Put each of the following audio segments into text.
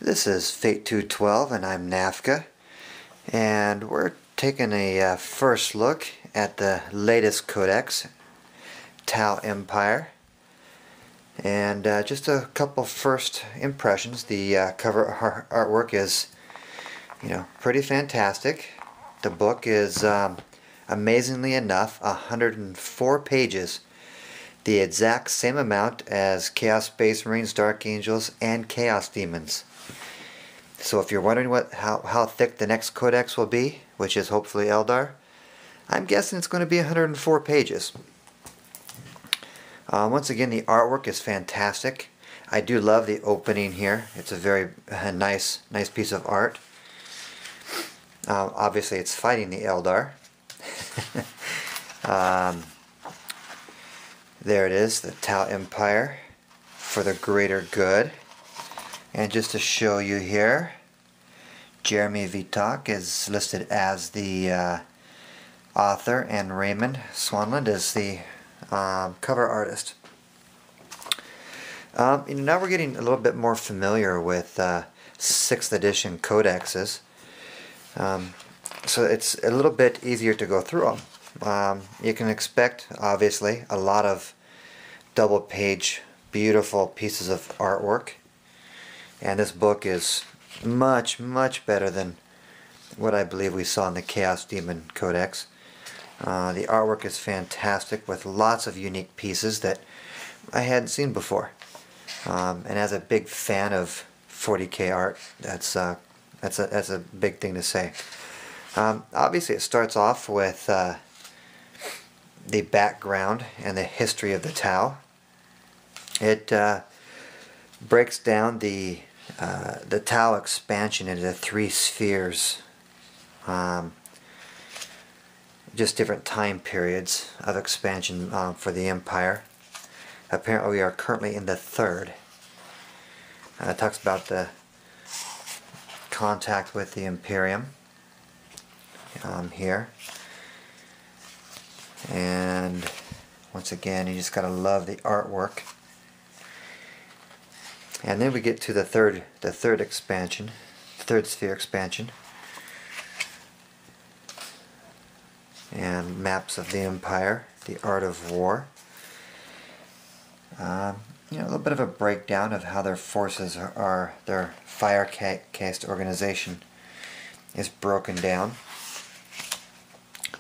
This is Fate 212 and I'm Nafka, and we're taking a first look at the latest Codex, Tau Empire, and just a couple first impressions. The cover artwork is, pretty fantastic. The book is, amazingly enough, 104 pages, the exact same amount as Chaos Space Marines, Dark Angels, and Chaos Demons. So if you're wondering how thick the next Codex will be, which is hopefully Eldar, I'm guessing it's going to be 104 pages. Once again, the artwork is fantastic. I do love the opening here. It's a very nice piece of art. Obviously, it's fighting the Eldar. There it is, the Tau Empire for the greater good. And just to show you here, Jeremy Vitok is listed as the author, and Raymond Swanland is the cover artist. Now we're getting a little bit more familiar with 6th edition codexes, so it's a little bit easier to go through them. You can expect, obviously, a lot of double-page, beautiful pieces of artwork, and this book is much better than what I believe we saw in the Chaos Demon Codex. The artwork is fantastic with lots of unique pieces that I hadn't seen before. And as a big fan of 40K art, that's a big thing to say. Obviously, it starts off with the background and the history of the Tau. It breaks down the Tau expansion into 3 spheres. Just different time periods of expansion for the Empire. Apparently we are currently in the 3rd. It talks about the contact with the Imperium here. And once again, you just gotta love the artwork. And then we get to the third expansion, third sphere expansion, and maps of the Empire, the art of war. A little bit of a breakdown of how their forces are, their fire caste organization is broken down.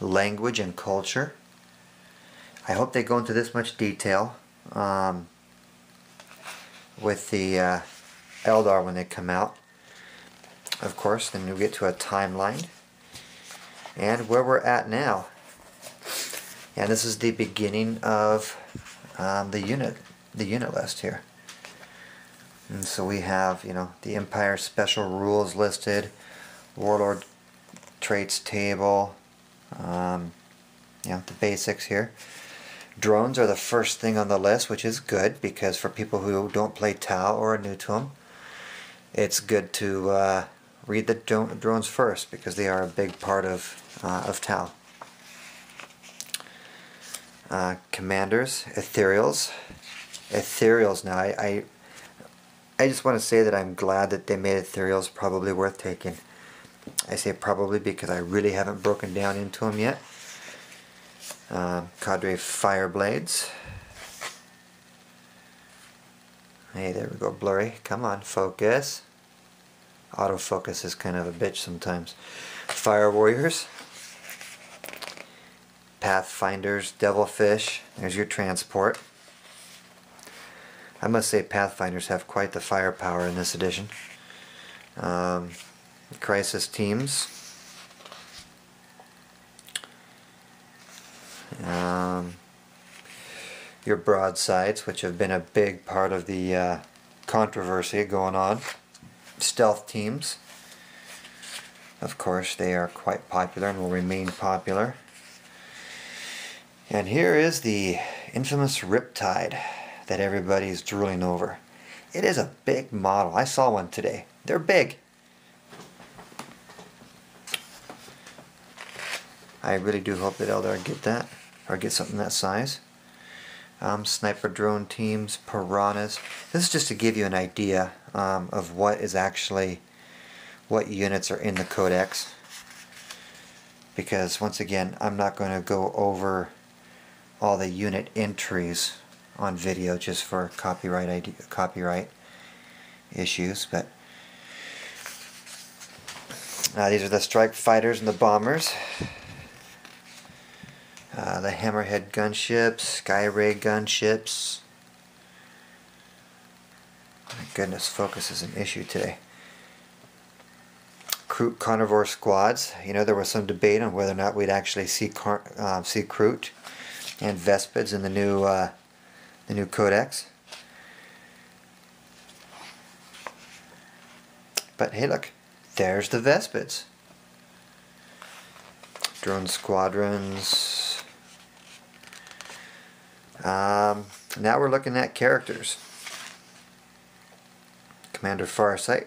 Language and culture. I hope they go into this much detail with the Eldar when they come out. Of course, then we get to a timeline and where we're at now. And this is the beginning of the unit list here. And so we have, the Empire special rules listed, Warlord traits table, the basics here. Drones are the first thing on the list, which is good because for people who don't play Tau or are new to them, it's good to read the drones first because they are a big part of Tau. Commanders, ethereals. Ethereals now, I just want to say that I'm glad that they made ethereals probably worth taking. I say probably because I really haven't broken down into them yet. Cadre Fireblades. Hey, there we go, blurry. Come on, focus. Autofocus is kind of a bitch sometimes. Fire Warriors. Pathfinders, Devilfish. There's your transport. I must say Pathfinders have quite the firepower in this edition. Crisis teams. Your broadsides, which have been a big part of the controversy going on. Stealth teams. Of course, they are quite popular and will remain popular. And here is the infamous Riptide that everybody's drooling over. It is a big model. I saw one today. They're big. I really do hope that Eldar get that, or get something that size. Sniper drone teams, piranhas. This is just to give you an idea of what units are in the Codex. Because once again, I'm not going to go over all the unit entries on video just for copyright issues. But these are the strike fighters and the bombers. The Hammerhead gunships, Skyray gunships. My goodness, focus is an issue today. Kroot carnivore squads. You know, there was some debate on whether or not we'd actually see Kroot and Vespids in the new Codex. But hey, look, there's the Vespids. Drone squadrons. Now we're looking at characters. Commander Farsight.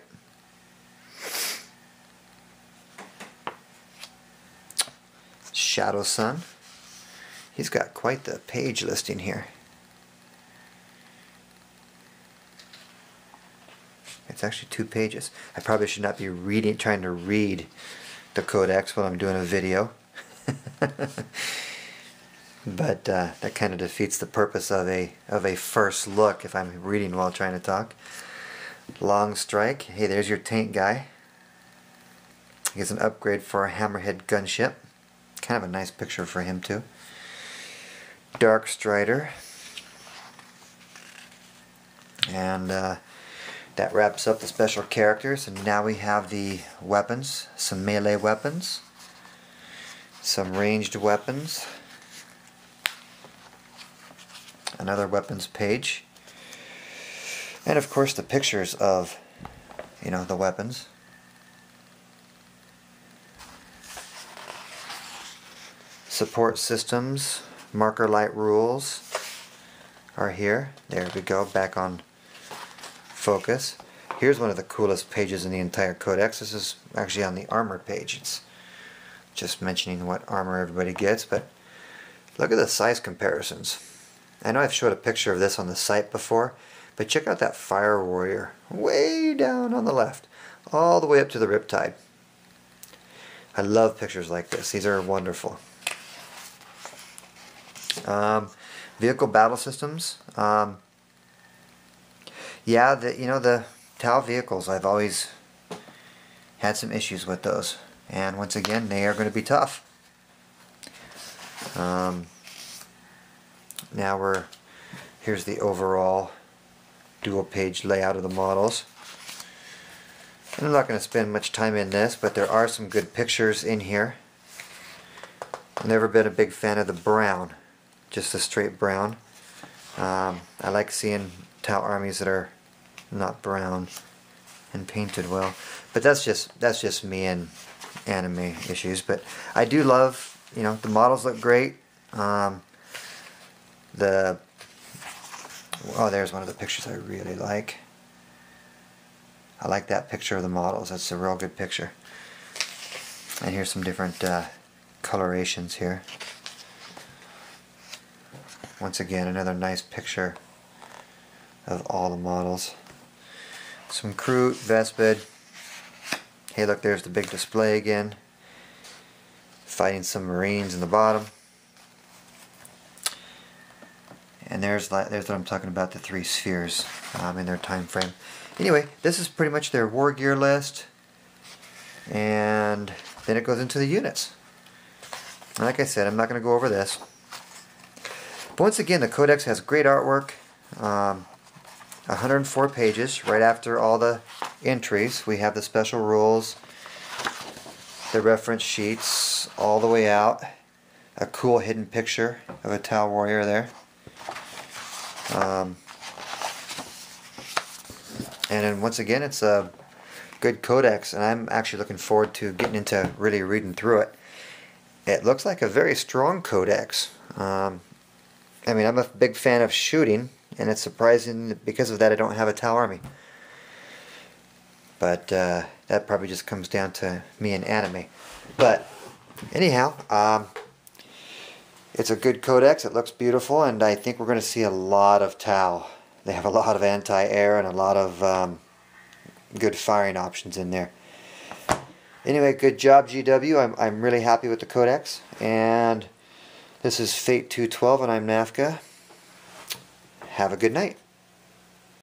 Shadow Sun. He's got quite the page listing here. It's actually 2 pages. I probably should not be trying to read the Codex while I'm doing a video. But that kind of defeats the purpose of a first look if I'm reading while trying to talk. Long Strike. Hey, there's your tank guy. He gets an upgrade for a Hammerhead gunship. Kind of a nice picture for him too. Dark Strider. And that wraps up the special characters. And now we have the weapons. Some melee weapons. Some ranged weapons. Another weapons page. And of course the pictures of, you know, the weapons. Support systems, marker light rules are here. There we go, back on focus. Here's one of the coolest pages in the entire Codex. This is actually on the armor page. It's just mentioning what armor everybody gets, but look at the size comparisons. I know I've showed a picture of this on the site before, but check out that Fire Warrior way down on the left, all the way up to the Riptide. I love pictures like this. These are wonderful. Vehicle battle systems. Yeah, the Tau vehicles, I've always had some issues with those, and once again, they are going to be tough. Now here's the overall dual page layout of the models. I'm not going to spend much time in this, but there are some good pictures in here. I've never been a big fan of the brown, just the straight brown. I like seeing Tau armies that are not brown and painted well, but that's just me and anime issues. But I do love, the models look great. There's one of the pictures I really like. I like that picture of the models. That's a real good picture. And here's some different colorations here. Once again, another nice picture of all the models. Some Kroot, Vespid. Hey, look, there's the big display again. Fighting some Marines in the bottom. And there's what I'm talking about, the 3 spheres in their time frame. Anyway, this is pretty much their war gear list. And then it goes into the units. And like I said, I'm not going to go over this. But once again, the Codex has great artwork. 104 pages. Right after all the entries, we have the special rules, the reference sheets, all the way out. A cool hidden picture of a Tau warrior there. And then once again, it's a good Codex, and I'm actually looking forward to getting into really reading through it. It looks like a very strong Codex. I mean, I'm a big fan of shooting, and it's surprising that because of that I don't have a Tau army. But that probably just comes down to me and anime. But anyhow, It's a good codex. It looks beautiful, and I think we're going to see a lot of TOW. They have a lot of anti-air and a lot of good firing options in there. Anyway, good job, GW. I'm really happy with the codex. And this is Fate 212, and I'm NAFCA. Have a good night.